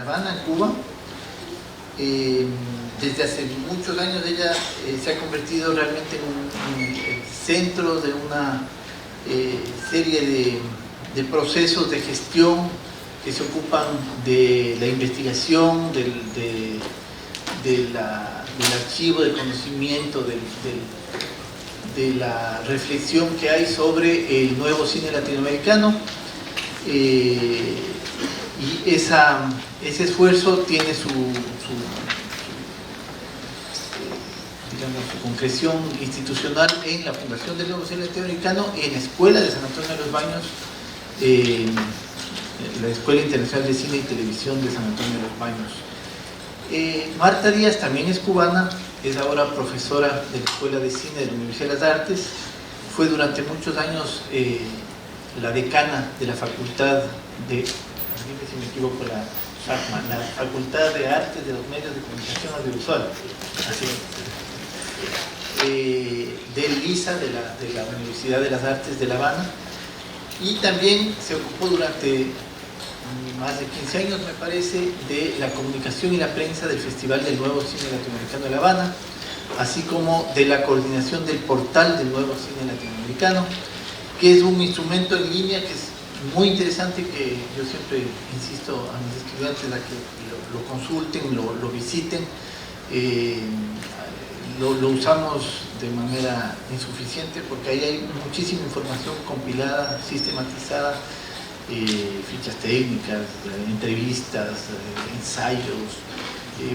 Habana, en Cuba. Desde hace muchos años ella se ha convertido realmente en el centro de una serie de procesos de gestión que se ocupan de la investigación, del archivo, del conocimiento, de la reflexión que hay sobre el nuevo cine latinoamericano. Y ese esfuerzo tiene su concreción institucional en la Fundación del Nuevo Cine Latinoamericano, en la Escuela de San Antonio de los Baños, la Escuela Internacional de Cine y Televisión de San Antonio de los Baños. Marta Díaz también es cubana, es ahora profesora de la Escuela de Cine de la Universidad de las Artes, fue durante muchos años la decana de la Facultad de, si me equivoco, la Facultad de Artes de los Medios de Comunicación Audiovisual, del LISA, de la Universidad de las Artes de La Habana, y también se ocupó durante más de 15 años, me parece, de la comunicación y la prensa del Festival del Nuevo Cine Latinoamericano de La Habana, así como de la coordinación del portal del Nuevo Cine Latinoamericano, que es un instrumento en línea que es muy interesante, que yo siempre insisto a mis estudiantes a que lo consulten, lo visiten. Lo usamos de manera insuficiente porque ahí hay muchísima información compilada, sistematizada, fichas técnicas, entrevistas, ensayos,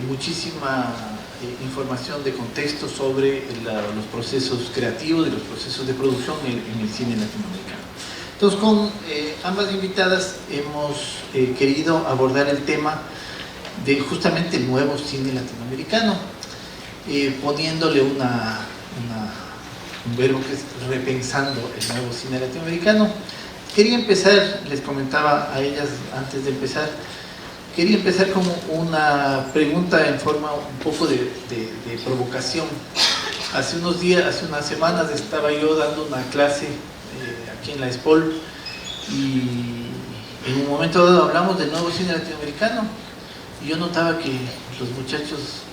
muchísima información de contexto sobre los procesos creativos y los procesos de producción en el cine latinoamericano. Entonces, con ambas invitadas hemos querido abordar el tema de justamente el nuevo cine latinoamericano, poniéndole un verbo que es repensando el nuevo cine latinoamericano. Quería empezar, les comentaba a ellas antes de empezar, quería empezar como una pregunta en forma un poco de provocación. Hace unos días, hace unas semanas estaba yo dando una clase aquí en la ESPOL y en un momento dado hablamos del nuevo cine latinoamericano y yo notaba que los muchachos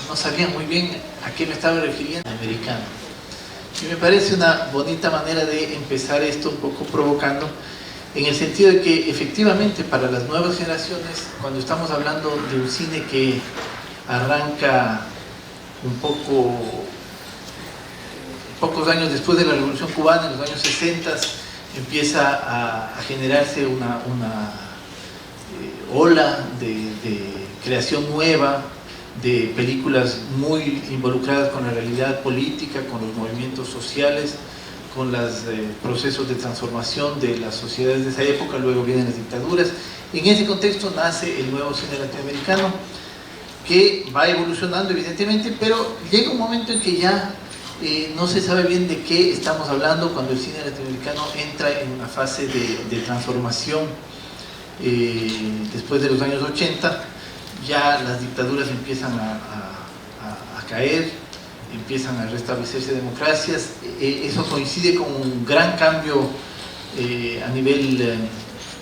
no sabían muy bien a qué me estaba refiriendo americano. Y me parece una bonita manera de empezar esto un poco provocando, en el sentido de que efectivamente para las nuevas generaciones, cuando estamos hablando de un cine que arranca pocos años después de la Revolución Cubana, en los años 60, empieza a generarse una ola de creación nueva, de películas muy involucradas con la realidad política, con los movimientos sociales, con los procesos de transformación de las sociedades de esa época. Luego vienen las dictaduras. En ese contexto nace el nuevo cine latinoamericano, que va evolucionando evidentemente, pero llega un momento en que ya no se sabe bien de qué estamos hablando cuando el cine latinoamericano entra en una fase de transformación. Después de los años 80 ya las dictaduras empiezan a caer, empiezan a restablecerse democracias. Eso coincide con un gran cambio a nivel,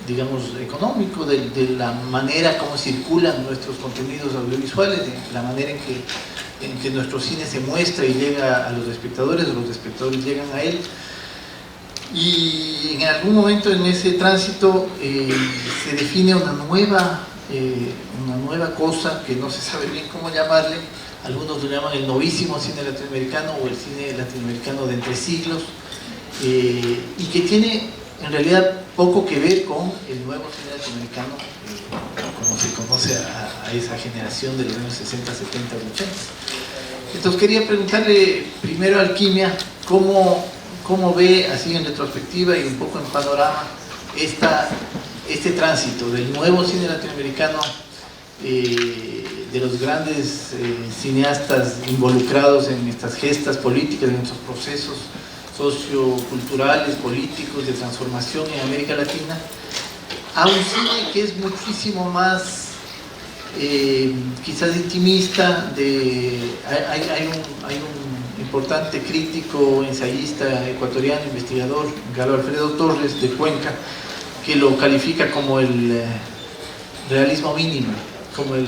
digamos, económico, de la manera como circulan nuestros contenidos audiovisuales, de la manera en que nuestro cine se muestra y llega a los espectadores, o los espectadores llegan a él. Y en algún momento en ese tránsito se define una nueva cosa que no se sabe bien cómo llamarle. Algunos lo llaman el novísimo cine latinoamericano o el cine latinoamericano de entre siglos, y que tiene en realidad poco que ver con el nuevo cine latinoamericano como se conoce a esa generación de los años 60, 70, 80. Entonces quería preguntarle primero a Alquimia cómo ve, así en retrospectiva y un poco en panorama, este tránsito del nuevo cine latinoamericano, de los grandes cineastas involucrados en estas gestas políticas, en estos procesos socioculturales, políticos, de transformación en América Latina, a un cine que es muchísimo más quizás intimista. Hay un importante crítico, ensayista ecuatoriano, investigador, Galo Alfredo Torres, de Cuenca, que lo califica como el realismo mínimo, como el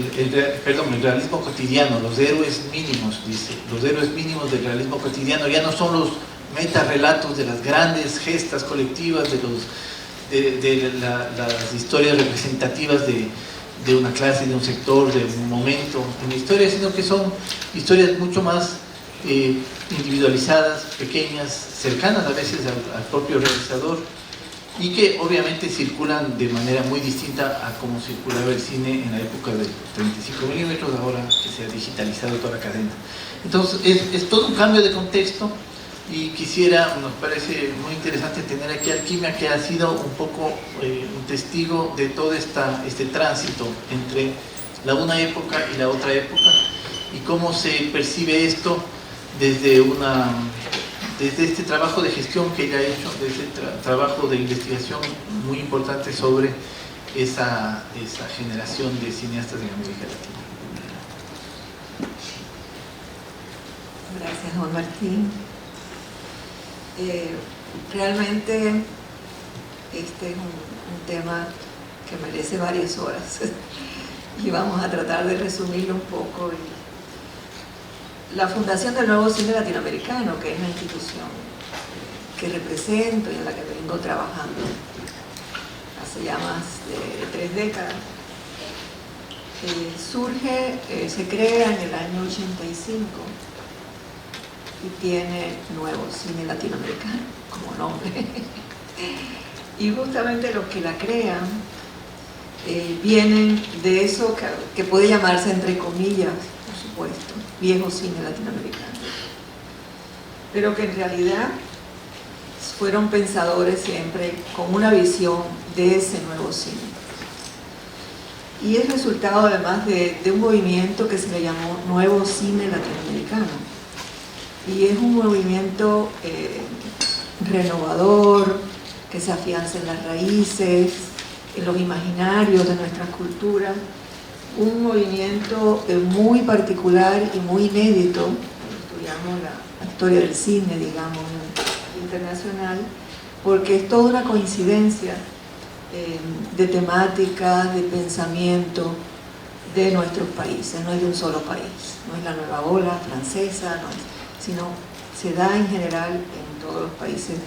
realismo cotidiano, los héroes mínimos, dice, los héroes mínimos del realismo cotidiano ya no son los metarrelatos de las grandes gestas colectivas, de las historias representativas de una clase, de un sector, de un momento en la historia, sino que son historias mucho más individualizadas, pequeñas, cercanas a veces al propio realizador, y que obviamente circulan de manera muy distinta a cómo circulaba el cine en la época de 35 milímetros, ahora que se ha digitalizado toda la cadena. Entonces es todo un cambio de contexto, y nos parece muy interesante tener aquí a Alquimia, que ha sido un poco un testigo de todo este tránsito entre la una época y la otra época, y cómo se percibe esto desde este trabajo de gestión que ella ha hecho, desde este trabajo de investigación muy importante sobre esa generación de cineastas en América Latina. Gracias, Juan Martín. Realmente este es un tema que merece varias horas y vamos a tratar de resumirlo un poco. La Fundación del Nuevo Cine Latinoamericano, que es la institución que represento y en la que vengo trabajando hace ya más de 3 décadas, se crea en el año 85 y tiene Nuevo Cine Latinoamericano como nombre. Y justamente los que la crean vienen de eso que puede llamarse, entre comillas, por supuesto, viejo cine latinoamericano, pero que en realidad fueron pensadores siempre con una visión de ese nuevo cine. Y es resultado además de un movimiento que se le llamó Nuevo Cine Latinoamericano, y es un movimiento renovador, que se afianza en las raíces, en los imaginarios de nuestras culturas, un movimiento muy particular y muy inédito. Estudiamos la historia del cine, digamos, internacional, porque es toda una coincidencia de temática, de pensamiento de nuestros países, no es de un solo país, no es la nueva ola francesa, sino se da en general en todos los países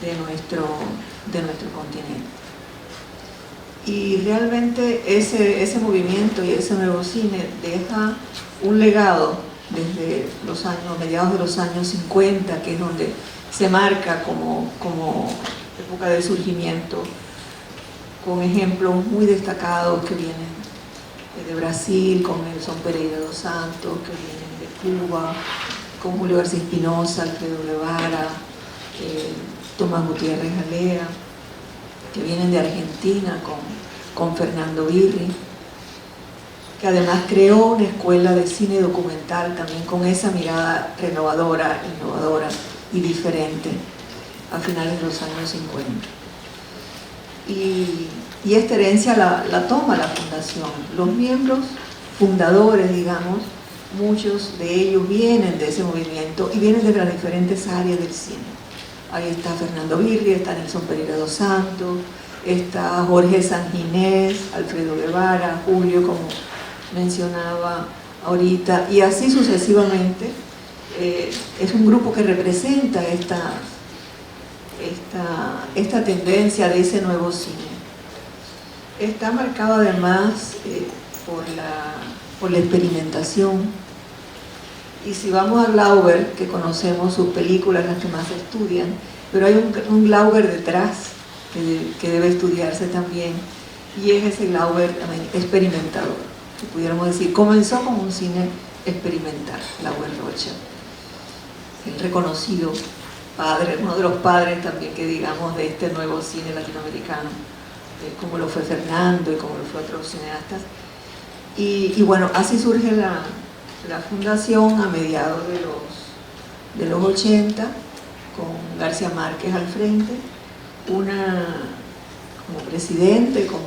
de nuestro continente. Y realmente ese movimiento y ese nuevo cine deja un legado desde mediados de los años 50, que es donde se marca como época de surgimiento, con ejemplos muy destacados que vienen de Brasil, con Nelson Pereira dos Santos, que vienen de Cuba, con Julio García Espinosa, Alfredo Guevara, Tomás Gutiérrez Galea, que vienen de Argentina con Fernando Birri, que además creó una escuela de cine documental también con esa mirada renovadora, innovadora y diferente a finales de los años 50. Y esta herencia la toma la Fundación. Los miembros fundadores, digamos, muchos de ellos vienen de ese movimiento y vienen de las diferentes áreas del cine. Ahí está Fernando Birri, está Nelson Pereira dos Santos, está Jorge Sanginés, Alfredo Guevara, Julio, como mencionaba ahorita, y así sucesivamente. Es un grupo que representa esta tendencia de ese nuevo cine. Está marcado además por la experimentación. Y si vamos a Glauber, que conocemos sus películas, las que más se estudian, pero hay un Glauber detrás que debe estudiarse también, y es ese Glauber también experimentador, que pudiéramos decir, comenzó como un cine experimental, Glauber Rocha, el reconocido padre, uno de los padres también, que digamos, de este nuevo cine latinoamericano, como lo fue Fernando y como lo fue otros cineastas. Y bueno, así surge la Fundación a mediados de los 80, con García Márquez al frente, como presidente, como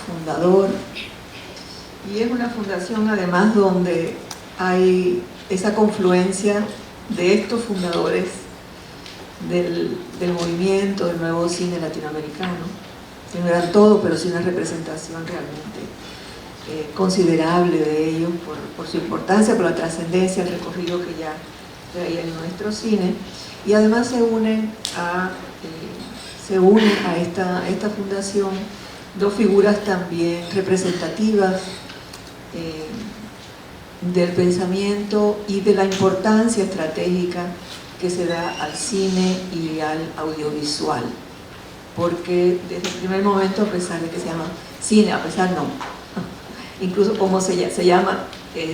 fundador. Y es una fundación además donde hay esa confluencia de estos fundadores del movimiento del nuevo cine latinoamericano, que no eran todo, pero sí una representación realmente considerable de ellos por su importancia, por la trascendencia, el recorrido que ya traía en nuestro cine, y además se unen a esta fundación dos figuras también representativas del pensamiento y de la importancia estratégica que se da al cine y al audiovisual, porque desde el primer momento, a pesar de que se llama cine, a pesar no, incluso como se llama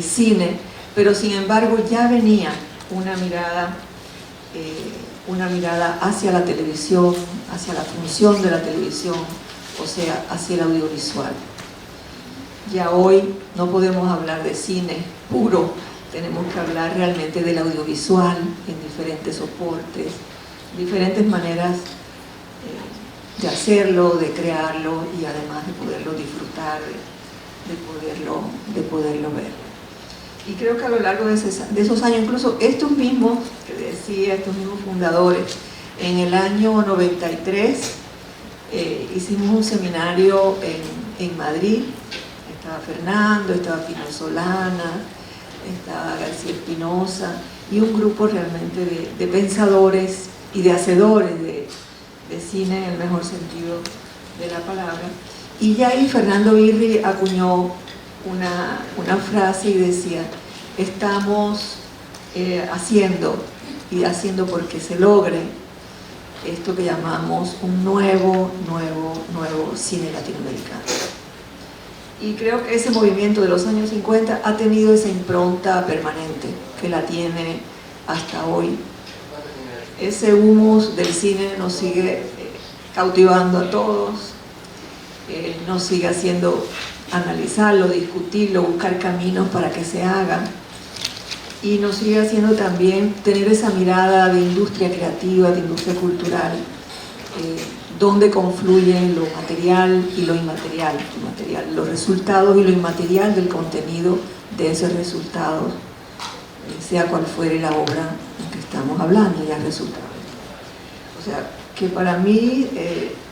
cine, pero sin embargo ya venía una mirada hacia la televisión, hacia la función de la televisión, o sea, hacia el audiovisual. Ya hoy no podemos hablar de cine puro, tenemos que hablar realmente del audiovisual en diferentes soportes, diferentes maneras de hacerlo, de crearlo y además de poderlo disfrutar, de poderlo ver. Y creo que a lo largo de esos años, incluso estos mismos fundadores, en el año 93 hicimos un seminario en Madrid. Estaba Fernando, estaba Pino Solana, estaba García Espinosa y un grupo realmente de pensadores y de hacedores de cine en el mejor sentido de la palabra. Y ya ahí Fernando Birri acuñó una frase y decía: estamos haciendo porque se logre esto que llamamos un nuevo cine latinoamericano. Y creo que ese movimiento de los años 50 ha tenido esa impronta permanente, que la tiene hasta hoy. Ese humus del cine nos sigue cautivando a todos, nos sigue haciendo analizarlo, discutirlo, buscar caminos para que se haga, y nos sigue haciendo también tener esa mirada de industria creativa, de industria cultural, donde confluyen lo material y lo inmaterial, los resultados y lo inmaterial del contenido de esos resultados, sea cual fuere la obra en que estamos hablando, ya resultados. O sea, que para mí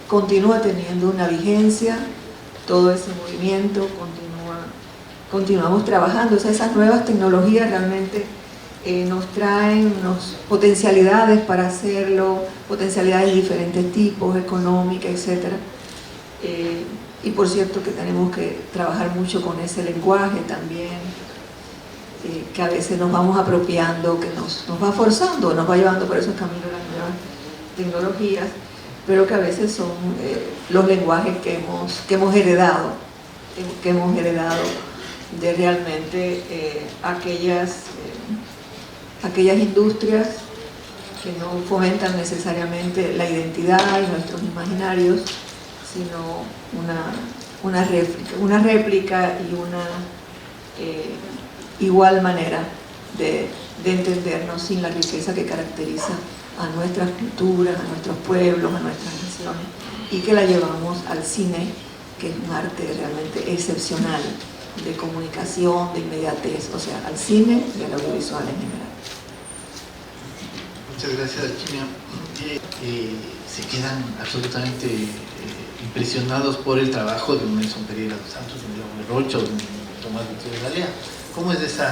continúa teniendo una vigencia, todo ese movimiento, continuamos trabajando. O sea, esas nuevas tecnologías realmente nos traen potencialidades para hacerlo, potencialidades de diferentes tipos, económicas, etc. Y por cierto que tenemos que trabajar mucho con ese lenguaje también, que a veces nos vamos apropiando, que nos va forzando, nos va llevando por esos caminos las nuevas tecnologías, pero que a veces son los lenguajes que hemos heredado de realmente aquellas industrias que no fomentan necesariamente la identidad y nuestros imaginarios, sino una réplica y una igual manera de entendernos sin la riqueza que caracteriza a nuestras culturas, a nuestros pueblos, a nuestras naciones, y que la llevamos al cine, que es un arte realmente excepcional de comunicación, de inmediatez, o sea, al cine y al audiovisual en general. Muchas gracias, Chimia. Se quedan absolutamente impresionados por el trabajo de un Nelson Pereira dos Santos, un León Rocha, un Tomás Gutiérrez Galea. ¿Cómo es ese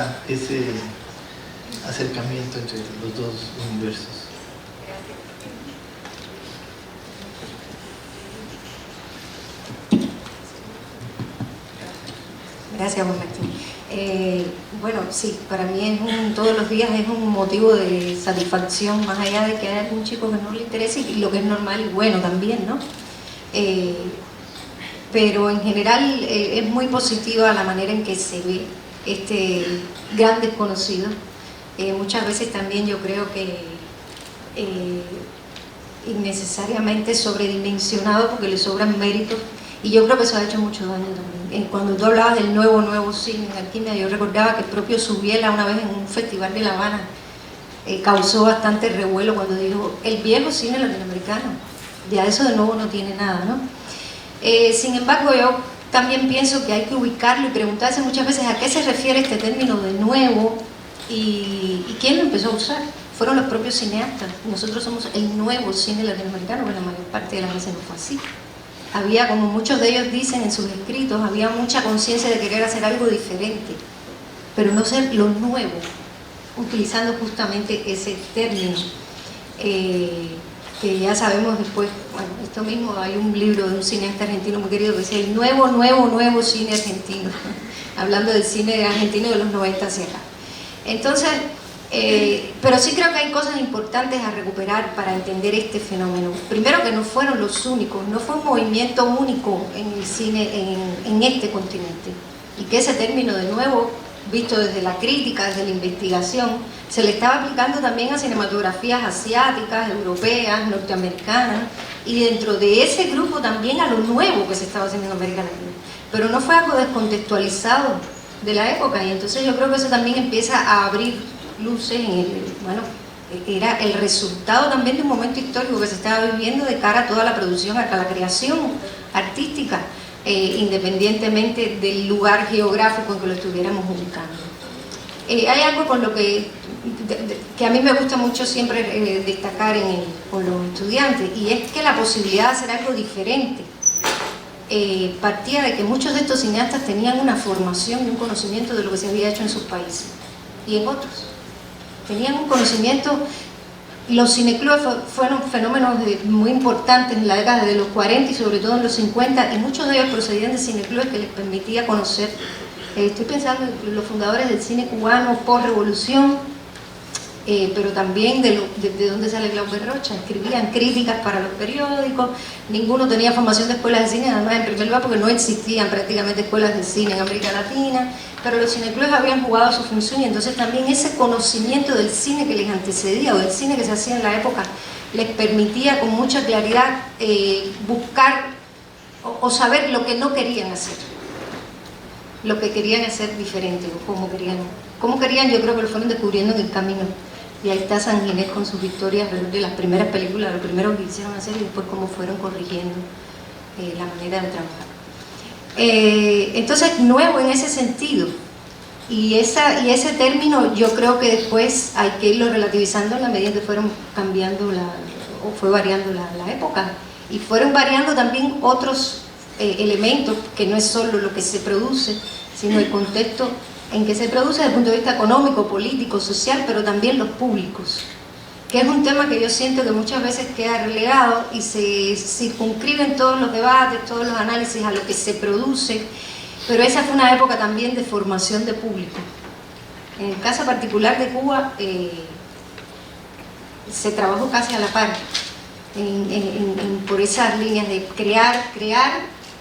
acercamiento entre los dos universos? Gracias, Juan Martín. Bueno, sí, para mí todos los días es un motivo de satisfacción, más allá de que haya algún chico que no le interese, y lo que es normal y bueno también, ¿no? Pero en general es muy positiva la manera en que se ve este gran desconocido. Muchas veces también yo creo que innecesariamente sobredimensionado, porque le sobran méritos, y yo creo que eso ha hecho mucho daño también. Cuando tú hablabas del nuevo cine en Alquimia, yo recordaba que el propio Subiela una vez en un festival de La Habana causó bastante revuelo cuando dijo el viejo cine latinoamericano, ya eso de nuevo no tiene nada, ¿no? Sin embargo, yo también pienso que hay que ubicarlo y preguntarse muchas veces a qué se refiere este término de nuevo y quién lo empezó a usar. Fueron los propios cineastas. Nosotros somos el nuevo cine latinoamericano, pero la mayor parte de las veces no fue así. había, como muchos de ellos dicen en sus escritos, había mucha conciencia de querer hacer algo diferente, pero no ser lo nuevo, utilizando justamente ese término, que ya sabemos después. Bueno, esto mismo, hay un libro de un cineasta argentino muy querido que decía el nuevo cine argentino, hablando del cine argentino de los 90 hacia acá. Entonces, pero sí creo que hay cosas importantes a recuperar para entender este fenómeno. Primero, que no fueron los únicos, no fue un movimiento único en el cine en este continente, y que ese término, de nuevo, visto desde la crítica, desde la investigación, se le estaba aplicando también a cinematografías asiáticas, europeas, norteamericanas, y dentro de ese grupo también a lo nuevo que se estaba haciendo en América Latina. Pero no fue algo descontextualizado de la época, y entonces yo creo que eso también empieza a abrir luces en bueno, era el resultado también de un momento histórico que se estaba viviendo de cara a toda la producción, a la creación artística, independientemente del lugar geográfico en que lo estuviéramos ubicando. Hay algo con lo que a mí me gusta mucho siempre destacar con los estudiantes, y es que la posibilidad de hacer algo diferente partía de que muchos de estos cineastas tenían una formación y un conocimiento de lo que se había hecho en sus países y en otros. Tenían un conocimiento. Los cineclubes fueron fenómenos muy importantes en la década de los 40 y sobre todo en los 50, y muchos de ellos procedían de cineclubes que les permitía conocer. Estoy pensando en los fundadores del cine cubano post-revolución, pero también de dónde sale Glauber Rocha. Escribían críticas para los periódicos, ninguno tenía formación de escuelas de cine, además en primer lugar porque no existían prácticamente escuelas de cine en América Latina, pero los cineclubes habían jugado su función, y entonces también ese conocimiento del cine que les antecedía o del cine que se hacía en la época les permitía con mucha claridad buscar o saber lo que no querían hacer, lo que querían hacer diferente, o cómo querían, yo creo que lo fueron descubriendo en el camino. Y ahí está San Ginés con sus victorias de las primeras películas, lo primero que quisieron hacer, y después cómo fueron corrigiendo la manera de trabajar. Entonces, nuevo en ese sentido, y ese término yo creo que después hay que irlo relativizando en la medida que fueron cambiando o fue variando la época, y fueron variando también otros elementos, que no es solo lo que se produce, sino el contexto en que se produce desde el punto de vista económico, político, social, pero también los públicos, que es un tema que yo siento que muchas veces queda relegado y se circunscriben todos los debates, todos los análisis a lo que se produce, pero esa fue una época también de formación de público. En el caso particular de Cuba, se trabajó casi a la par, por esas líneas de crear,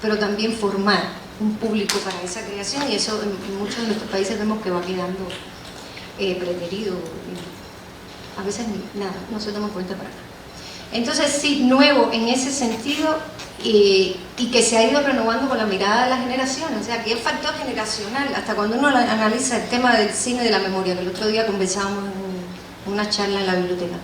pero también formar un público para esa creación, y eso en muchos de nuestros países vemos que va quedando preterido, a veces nada, no se toma en cuenta para nada. Entonces sí, nuevo en ese sentido, y que se ha ido renovando con la mirada de las generaciones, o sea, que es factor generacional. Hasta cuando uno analiza el tema del cine de la memoria, que el otro día conversábamos en una charla en la biblioteca,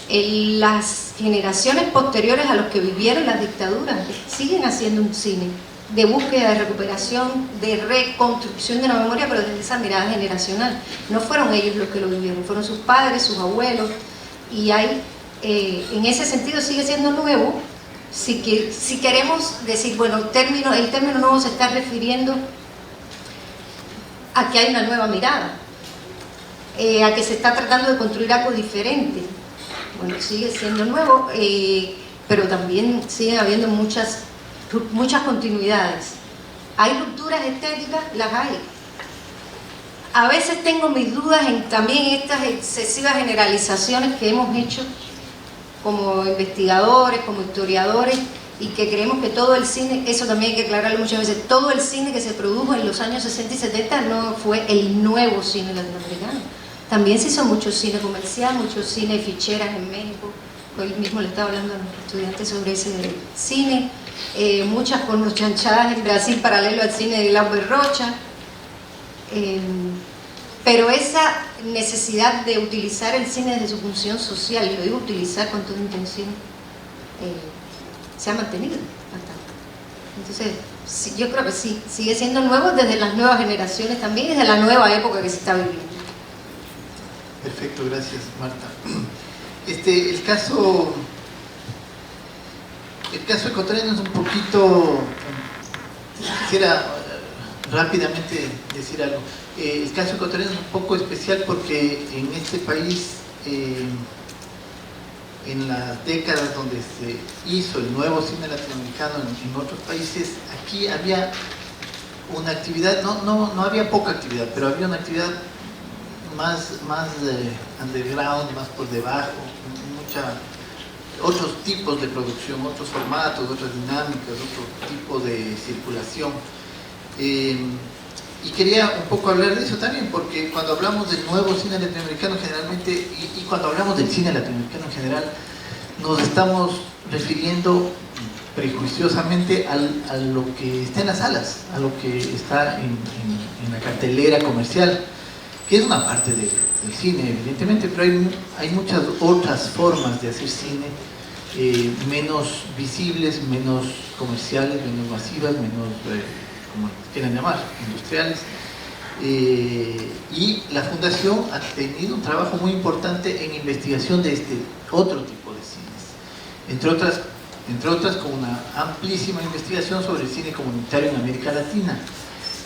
las generaciones posteriores a los que vivieron las dictaduras siguen haciendo un cine de búsqueda, de recuperación, de reconstrucción de la memoria, pero desde esa mirada generacional. No fueron ellos los que lo vivieron, fueron sus padres, sus abuelos, y hay, en ese sentido sigue siendo nuevo. Si queremos decir, bueno, el término nuevo se está refiriendo a que hay una nueva mirada, a que se está tratando de construir algo diferente. Bueno, sigue siendo nuevo, pero también sigue habiendo muchas continuidades. ¿Hay rupturas estéticas? Las hay. A veces tengo mis dudas en también estas excesivas generalizaciones que hemos hecho como investigadores, como historiadores, y que creemos que todo el cine, eso también hay que aclararlo muchas veces, todo el cine que se produjo en los años 60 y 70 no fue el nuevo cine latinoamericano. También se hizo mucho cine comercial, mucho cine de ficheras en México. Hoy mismo le estaba hablando a los estudiantes sobre ese cine. Muchas con los chanchadas en Brasil paralelo al cine de Glauber Rocha, pero esa necesidad de utilizar el cine desde su función social, y lo digo utilizar con toda intención, se ha mantenido bastante. Entonces sí, yo creo que sí, sigue siendo nuevo desde las nuevas generaciones también, desde la nueva época que se está viviendo. Perfecto, gracias Marta. El caso El caso ecuatoriano es un poquito, quisiera rápidamente decir algo. El caso ecuatoriano es un poco especial porque en este país, en las décadas donde se hizo el nuevo cine latinoamericano en otros países, aquí había una actividad, no había poca actividad, pero había una actividad más underground, más por debajo, otros tipos de producción, otros formatos, otras dinámicas, otro tipo de circulación. Y quería un poco hablar de eso también, porque cuando hablamos del nuevo cine latinoamericano generalmente, y cuando hablamos del cine latinoamericano en general, nos estamos refiriendo prejuiciosamente a lo que está en las salas, a lo que está en la cartelera comercial, que es una parte del cine, evidentemente, pero hay muchas otras formas de hacer cine, menos visibles, menos comerciales, menos masivas, menos, como quieran llamar, industriales. Y la Fundación ha tenido un trabajo muy importante en investigación de este otro tipo de cines, entre otras con una amplísima investigación sobre el cine comunitario en América Latina,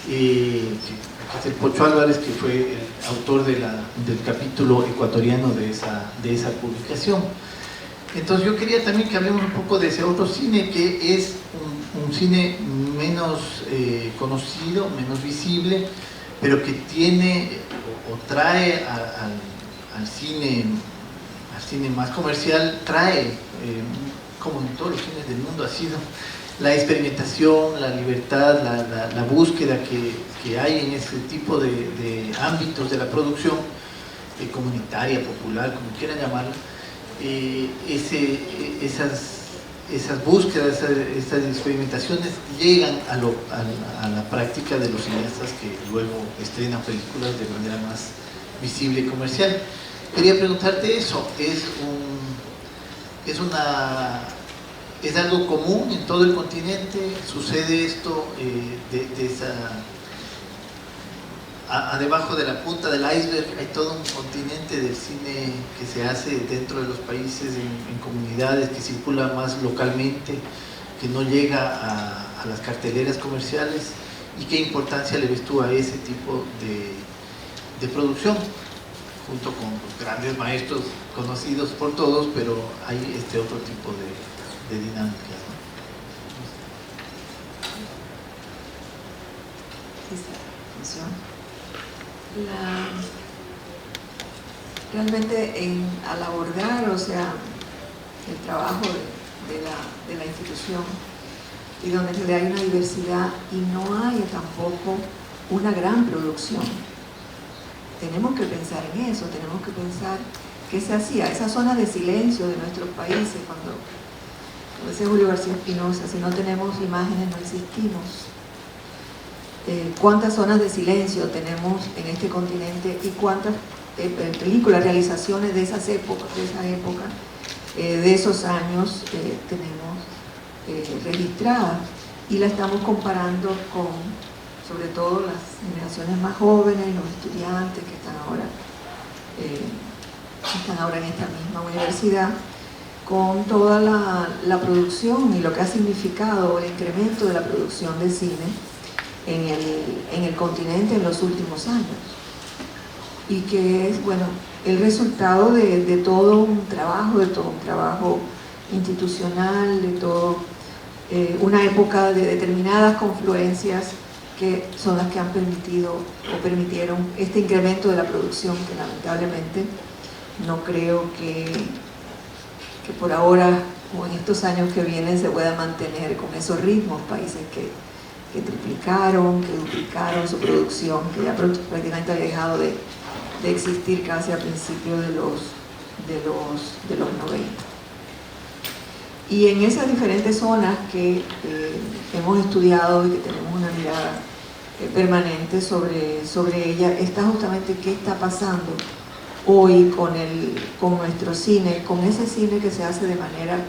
que es el Pocho Álvarez, que fue el autor del capítulo ecuatoriano de esa publicación. Entonces yo quería también que hablemos un poco de ese otro cine, que es un cine menos conocido, menos visible, pero que tiene o trae al cine más comercial, trae, como en todos los cines del mundo ha sido, la experimentación, la libertad, la búsqueda que hay en ese tipo de ámbitos de la producción comunitaria, popular, como quieran llamarla. Esas búsquedas, esas experimentaciones llegan a la práctica de los cineastas que luego estrenan películas de manera más visible y comercial. Quería preguntarte eso, ¿es algo común en todo el continente? ¿Sucede esto debajo de la punta del iceberg? Hay todo un continente del cine que se hace dentro de los países, en comunidades, que circula más localmente, que no llega a las carteleras comerciales. ¿Y qué importancia le ves tú a ese tipo de producción? Junto con los grandes maestros conocidos por todos, pero hay este otro tipo de dinámicas, ¿no? Realmente al abordar, o sea, el trabajo de la institución, y donde en realidad hay una diversidad y no hay tampoco una gran producción, tenemos que pensar en eso, tenemos que pensar qué se hacía, esa zona de silencio de nuestros países, como decía Julio García Espinosa, si no tenemos imágenes no existimos. ¿Cuántas zonas de silencio tenemos en este continente y cuántas películas, realizaciones de esa época, de esos años tenemos registradas? Y la estamos comparando con, sobre todo, las generaciones más jóvenes, los estudiantes que están ahora en esta misma universidad, con toda la producción y lo que ha significado el incremento de la producción de cine en el continente en los últimos años, y que es, bueno, el resultado de todo un trabajo institucional, de todo una época de determinadas confluencias que son las que han permitido o permitieron este incremento de la producción, que lamentablemente no creo que por ahora o en estos años que vienen se pueda mantener con esos ritmos. Países que triplicaron, que duplicaron su producción, que ya prácticamente ha dejado de existir casi a principios de los 90. Y en esas diferentes zonas que hemos estudiado y que tenemos una mirada permanente sobre ella, está justamente qué está pasando hoy con nuestro cine, con ese cine que se hace de manera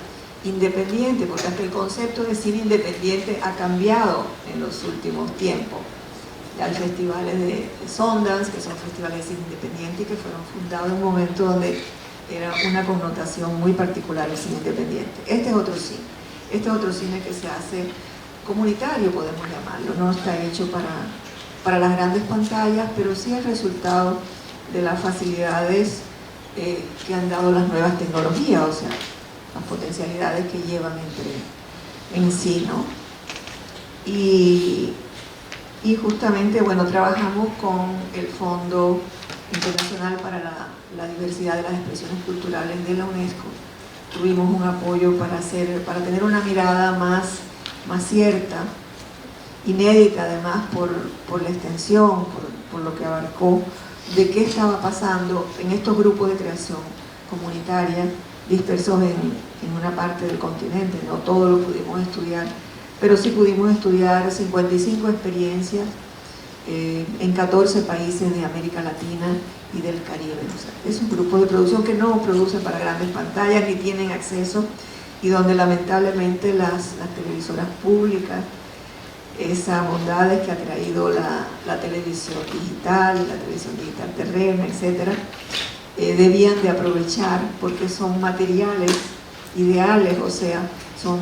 independiente, porque hasta el concepto de cine independiente ha cambiado en los últimos tiempos. Hay festivales de Sundance, que son festivales de cine independiente y que fueron fundados en un momento donde era una connotación muy particular el cine independiente. Este es otro cine. Este es otro cine que se hace comunitario, podemos llamarlo, no está hecho para las grandes pantallas, pero sí es resultado de las facilidades que han dado las nuevas tecnologías, o sea, las potencialidades que llevan en sí, ¿no? Y justamente, bueno, trabajamos con el Fondo Internacional para la Diversidad de las Expresiones Culturales de la UNESCO. Tuvimos un apoyo para tener una mirada más cierta, inédita además por la extensión, por lo que abarcó, de qué estaba pasando en estos grupos de creación comunitaria dispersos en una parte del continente. No todo lo pudimos estudiar, pero sí pudimos estudiar 55 experiencias en 14 países de América Latina y del Caribe. O sea, es un grupo de producción que no producen para grandes pantallas ni tienen acceso, y donde lamentablemente las televisoras públicas, esas bondades que ha traído la televisión digital y la televisión digital terrena, etcétera, debían de aprovechar, porque son materiales ideales, o sea, son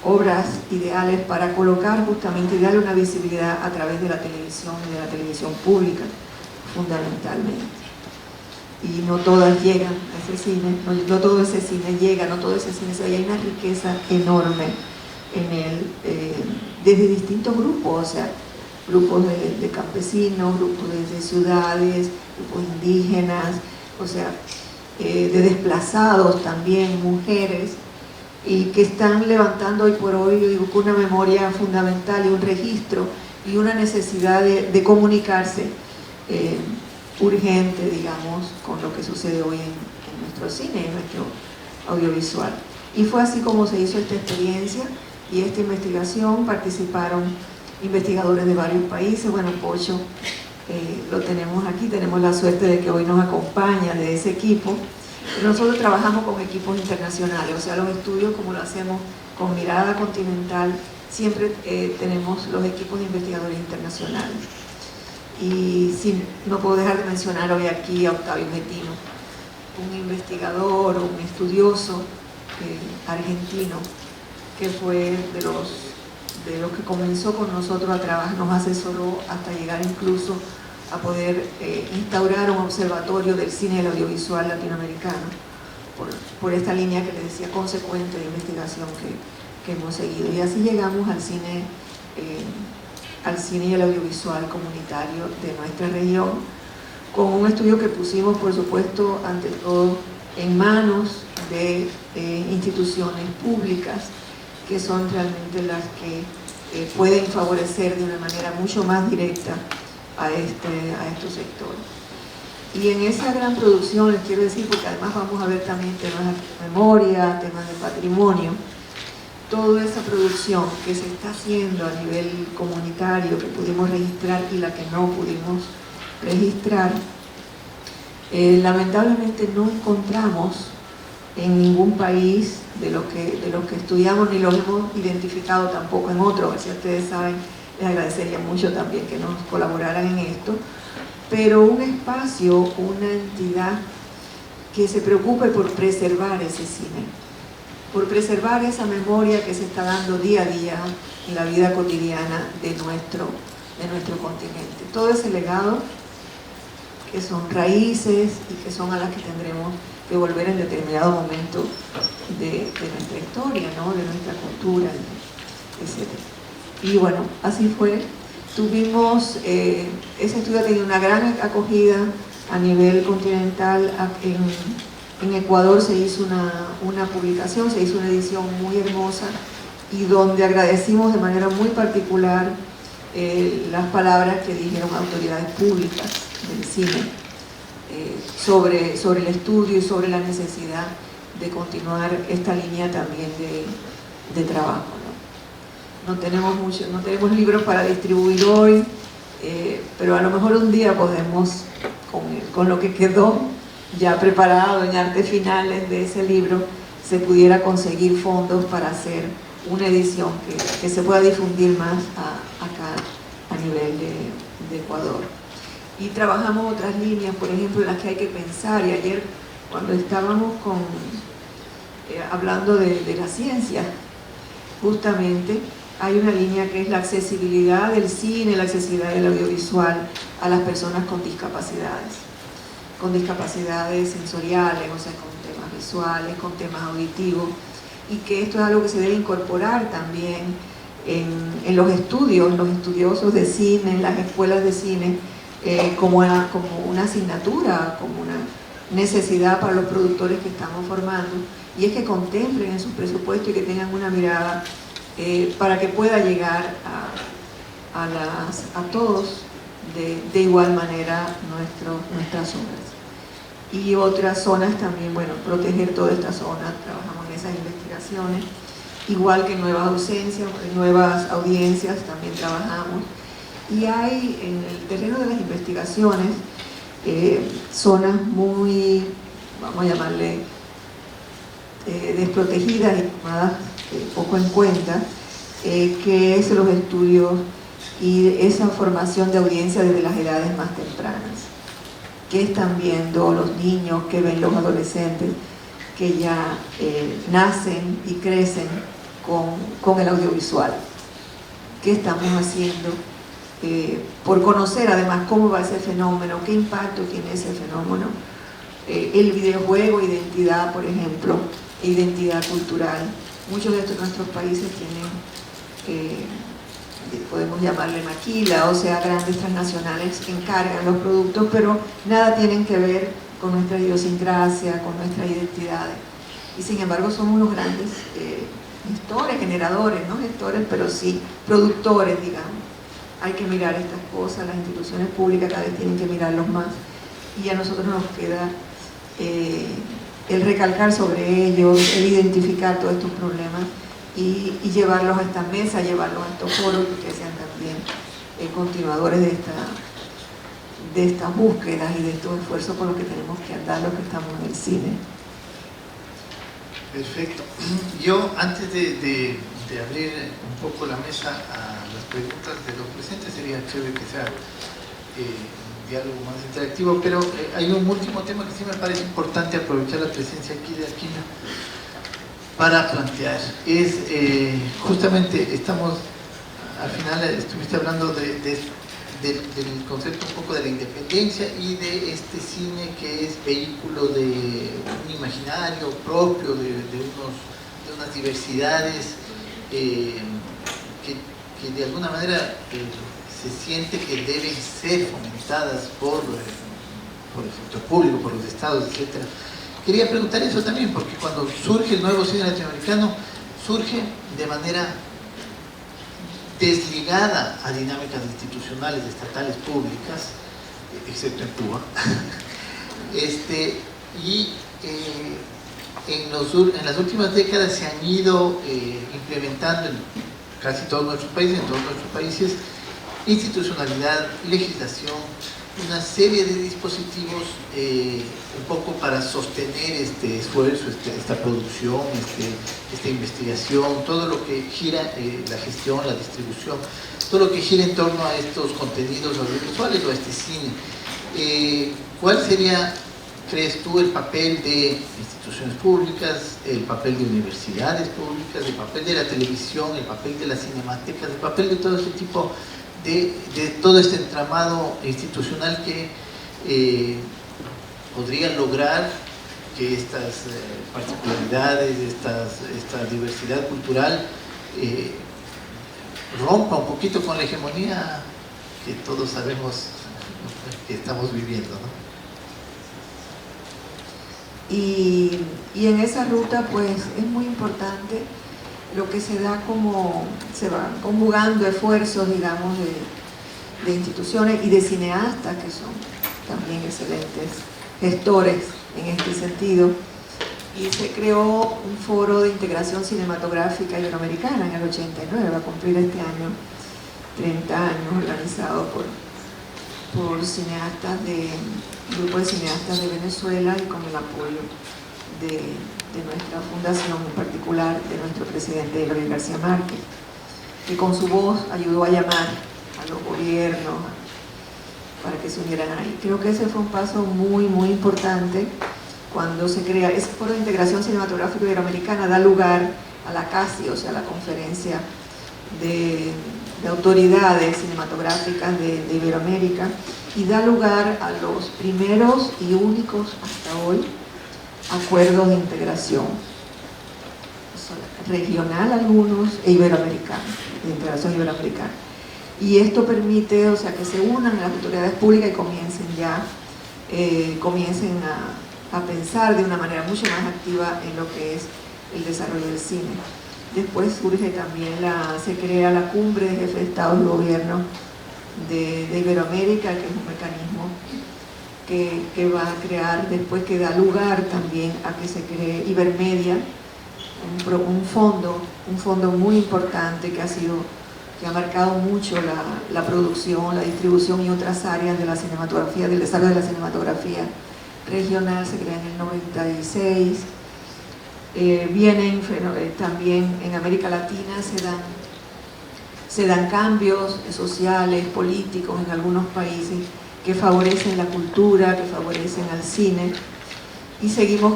obras ideales para colocar justamente y darle una visibilidad a través de la televisión y de la televisión pública, fundamentalmente. Y no todas llegan a ese cine, no todo ese cine llega, no todo ese cine se ve. Hay una riqueza enorme en él, desde distintos grupos, o sea, grupos de campesinos, grupos de ciudades, grupos indígenas, o sea, de desplazados también, mujeres, y que están levantando hoy por hoy, yo digo, una memoria fundamental y un registro y una necesidad de comunicarse urgente, digamos, con lo que sucede hoy en nuestro cine, en nuestro audiovisual. Y fue así como se hizo esta experiencia y esta investigación. Participaron investigadores de varios países. Bueno, Pocho lo tenemos aquí, tenemos la suerte de que hoy nos acompaña de ese equipo. Pero nosotros trabajamos con equipos internacionales, o sea, los estudios, como lo hacemos con mirada continental, siempre tenemos los equipos de investigadores internacionales. Y sí, no puedo dejar de mencionar hoy aquí a Octavio Getino, un investigador, un estudioso argentino, que fue de los que comenzó con nosotros a trabajar, nos asesoró hasta llegar incluso a poder instaurar un observatorio del cine y el audiovisual latinoamericano, por esta línea que les decía, consecuente de investigación que hemos seguido. Y así llegamos al cine y el audiovisual comunitario de nuestra región, con un estudio que pusimos, por supuesto, ante todo en manos de instituciones públicas, que son realmente las que pueden favorecer de una manera mucho más directa a estos sectores. Y en esa gran producción, les quiero decir, porque además vamos a ver también temas de memoria, temas de patrimonio, toda esa producción que se está haciendo a nivel comunitario, que pudimos registrar y la que no pudimos registrar, lamentablemente no encontramos en ningún país de los que estudiamos, ni los hemos identificado tampoco en otros. Si ustedes saben, les agradecería mucho también que nos colaboraran en esto, pero un espacio, una entidad que se preocupe por preservar ese cine, por preservar esa memoria que se está dando día a día en la vida cotidiana de nuestro continente. Todo ese legado, que son raíces y que son a las que tendremos que volver en determinado momento de nuestra historia, ¿no? De nuestra cultura, etc. Y bueno, así fue. Tuvimos, ese estudio ha tenido una gran acogida a nivel continental. En Ecuador se hizo una publicación, se hizo una edición muy hermosa, y donde agradecimos de manera muy particular las palabras que dijeron autoridades públicas del cine sobre el estudio y sobre la necesidad de continuar esta línea también de trabajo, ¿no? No tenemos libros para distribuir hoy, pero a lo mejor un día podemos, con lo que quedó ya preparado en artes finales de ese libro, se pudiera conseguir fondos para hacer una edición que se pueda difundir más acá a nivel de Ecuador. Y trabajamos otras líneas, por ejemplo, en las que hay que pensar. Y ayer, cuando estábamos hablando de la ciencia, justamente, hay una línea que es la accesibilidad del cine, la accesibilidad del audiovisual a las personas con discapacidades sensoriales, o sea, con temas visuales, con temas auditivos, y que esto es algo que se debe incorporar también en los estudios, los estudiosos de cine, en las escuelas de cine, como una asignatura, como una necesidad para los productores que estamos formando, y es que contemplen en sus presupuestos y que tengan una mirada para que pueda llegar a todos de igual manera nuestras obras. Y otras zonas también, bueno, proteger toda esta zona, trabajamos en esas investigaciones, igual que nuevas ausencias, nuevas audiencias también trabajamos. Y hay en el terreno de las investigaciones zonas muy, vamos a llamarle, desprotegidas y tomadas poco en cuenta, que es los estudios y esa formación de audiencia desde las edades más tempranas. ¿Qué están viendo los niños? ¿Qué ven los adolescentes que ya nacen y crecen con el audiovisual? ¿Qué estamos haciendo por conocer además cómo va ese fenómeno? ¿Qué impacto tiene ese fenómeno? El videojuego, identidad, por ejemplo, identidad cultural. Muchos de nuestros países tienen, podemos llamarle maquila, o sea, grandes transnacionales que encargan los productos, pero nada tienen que ver con nuestra idiosincrasia, con nuestras identidades. Y sin embargo somos unos grandes gestores, generadores, no gestores, pero sí productores, digamos. Hay que mirar estas cosas, las instituciones públicas cada vez tienen que mirarlos más, y a nosotros nos queda el recalcar sobre ellos, el identificar todos estos problemas y llevarlos a esta mesa, llevarlos a estos foros, que sean también continuadores de estas búsquedas y de estos esfuerzos por los que tenemos que andar los que estamos en el cine. Perfecto. Yo, antes de abrir un poco la mesa a las preguntas de los presentes, sería chévere que sea un diálogo más interactivo, pero hay un último tema que sí me parece importante aprovechar la presencia aquí de Aquino para plantear. Es justamente, estamos, al final estuviste hablando del concepto un poco de la independencia y de este cine que es vehículo de un imaginario propio, de unas diversidades que de alguna manera se siente que deben ser fomentadas por el sector público, por los estados, etc. Quería preguntar eso también, porque cuando surge el nuevo cine latinoamericano, surge de manera desligada a dinámicas institucionales, estatales, públicas, excepto en Cuba, y en las últimas décadas se han ido implementando en casi todos nuestros países, institucionalidad, legislación, una serie de dispositivos un poco para sostener este esfuerzo, esta producción, esta investigación, todo lo que gira, la gestión, la distribución, todo lo que gira en torno a estos contenidos audiovisuales o a este cine. ¿Cuál sería, crees tú, el papel de instituciones públicas, el papel de universidades públicas, el papel de la televisión, el papel de las cinematecas, el papel de todo ese tipo de todo este entramado institucional que podría lograr que estas particularidades, esta diversidad cultural rompa un poquito con la hegemonía que todos sabemos que estamos viviendo, ¿no? Y en esa ruta pues es muy importante lo que se da, como se van conjugando esfuerzos, digamos, de instituciones y de cineastas que son también excelentes gestores en este sentido, y se creó un foro de integración cinematográfica iberoamericana en el 89, va a cumplir este año 30 años, organizado por cineastas un grupo de cineastas de Venezuela y con el apoyo de nuestra fundación, en particular de nuestro presidente Gabriel García Márquez, que con su voz ayudó a llamar a los gobiernos para que se unieran ahí. Creo que ese fue un paso muy, muy importante cuando se crea ese Foro de Integración Cinematográfica Iberoamericana, da lugar a la CACI, o sea, la Conferencia de Autoridades Cinematográficas de Iberoamérica, y da lugar a los primeros y únicos hasta hoy acuerdos de integración regional, algunos, e iberoamericana, de integración iberoamericana. Y esto permite, o sea, que se unan las autoridades públicas y comiencen a pensar de una manera mucho más activa en lo que es el desarrollo del cine. Después surge también, se crea la Cumbre de Jefes de Estado y Gobierno de Iberoamérica, que es un mecanismo que va a crear, después que da lugar también a que se cree Ibermedia, un fondo muy importante que ha marcado mucho la producción, la distribución y otras áreas de la cinematografía, del desarrollo de la cinematografía regional. Se crea en el 96. Vienen también en América Latina, se dan cambios sociales, políticos en algunos países que favorecen la cultura, que favorecen al cine, y seguimos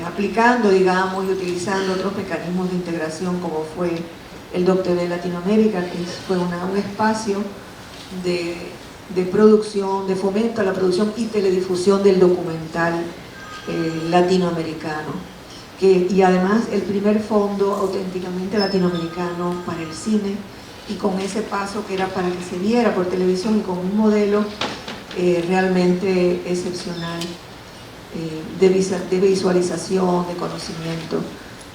aplicando, digamos, y utilizando otros mecanismos de integración, como fue el DocTV Latinoamérica, que fue un espacio de producción, de fomento a la producción y teledifusión del documental latinoamericano, y además el primer fondo auténticamente latinoamericano para el cine, y con ese paso que era para que se viera por televisión, y con un modelo realmente excepcional de visualización, de conocimiento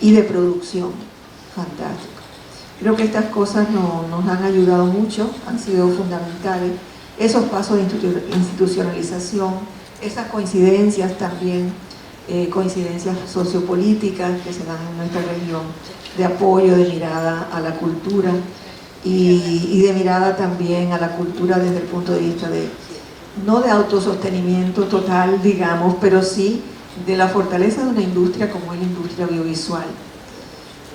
y de producción. Fantástico. Creo que estas cosas nos han ayudado mucho, han sido fundamentales. Esos pasos de institucionalización, esas coincidencias también, coincidencias sociopolíticas que se dan en nuestra región, de apoyo, de mirada a la cultura y de mirada también a la cultura desde el punto de vista no de autosostenimiento total, digamos, pero sí de la fortaleza de una industria como es la industria audiovisual,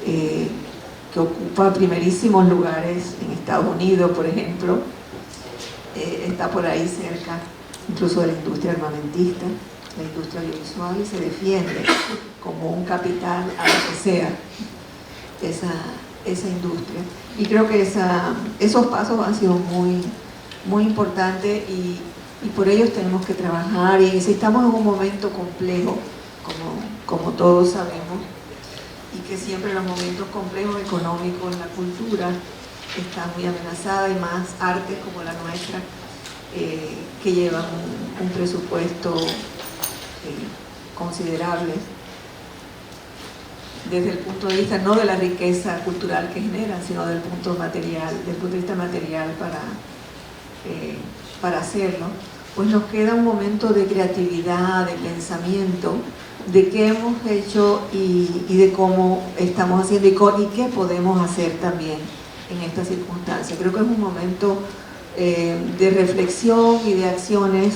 que ocupa primerísimos lugares en Estados Unidos, por ejemplo, está por ahí cerca, incluso de la industria armamentista, la industria audiovisual, y se defiende como un capital a lo que sea esa industria. Y creo que esos pasos han sido muy importantes, y por ellos tenemos que trabajar, y estamos en un momento complejo, como todos sabemos, y que siempre los momentos complejos económicos en la cultura están muy amenazadas, y más artes como la nuestra, que llevan un presupuesto considerable desde el punto de vista no de la riqueza cultural que generan, sino del punto de vista material para hacerlo. Pues nos queda un momento de creatividad, de pensamiento, de qué hemos hecho y de cómo estamos haciendo y qué podemos hacer también en esta circunstancia. Creo que es un momento de reflexión y de acciones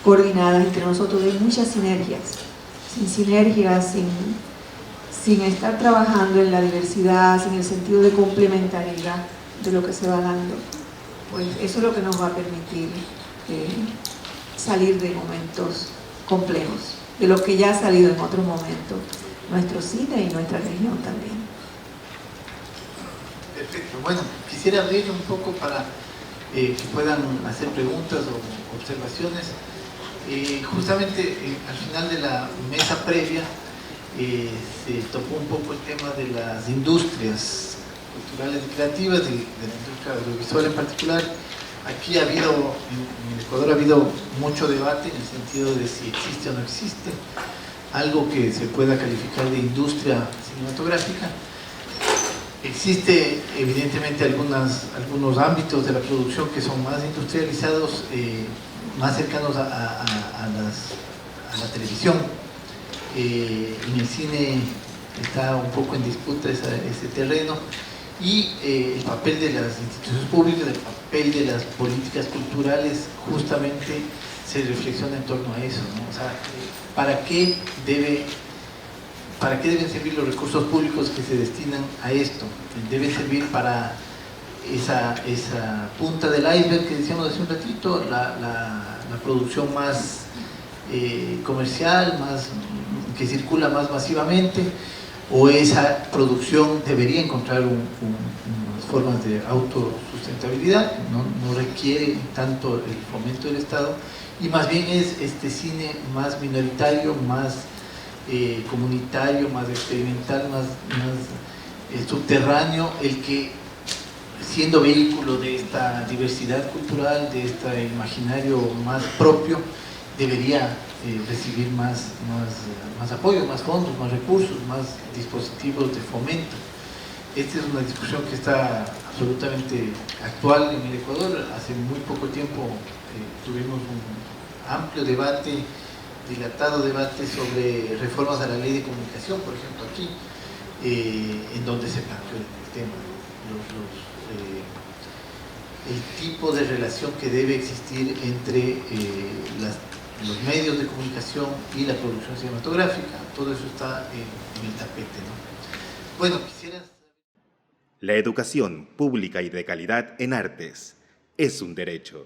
coordinadas entre nosotros, de muchas sinergias. Sin sinergias, sin estar trabajando en la diversidad, sin el sentido de complementariedad de lo que se va dando, pues eso es lo que nos va a permitir salir de momentos complejos, de lo que ya ha salido en otros momentos nuestro cine y nuestra región también. Perfecto. Bueno, quisiera abrir un poco para que puedan hacer preguntas o observaciones. Justamente al final de la mesa previa se tocó un poco el tema de las industrias culturales y creativas, de la industria audiovisual en particular. Aquí en Ecuador ha habido mucho debate en el sentido de si existe o no existe algo que se pueda calificar de industria cinematográfica. Existe evidentemente algunos ámbitos de la producción que son más industrializados, más cercanos a la televisión. En el cine está un poco en disputa ese terreno, y el papel de las instituciones públicas, el papel de las políticas culturales justamente se reflexiona en torno a eso, ¿no? O sea, ¿para qué deben servir los recursos públicos que se destinan a esto? Deben servir para esa punta del iceberg que decíamos hace un ratito, la producción más comercial, que circula más masivamente, o esa producción debería encontrar unas formas de autosustentabilidad, no requiere tanto el fomento del Estado, y más bien es este cine más minoritario, más comunitario, más experimental, más subterráneo, el que, siendo vehículo de esta diversidad cultural, de este imaginario más propio, debería recibir más apoyo, más fondos, más recursos, más dispositivos de fomento. Esta es una discusión que está absolutamente actual en el Ecuador. Hace muy poco tiempo tuvimos un amplio debate, dilatado debate sobre reformas a la ley de comunicación, por ejemplo, aquí, en donde se planteó el tema, el tipo de relación que debe existir entre los medios de comunicación y la producción cinematográfica. Todo eso está en el tapete, ¿no? Bueno, quisiera... La educación pública y de calidad en artes es un derecho.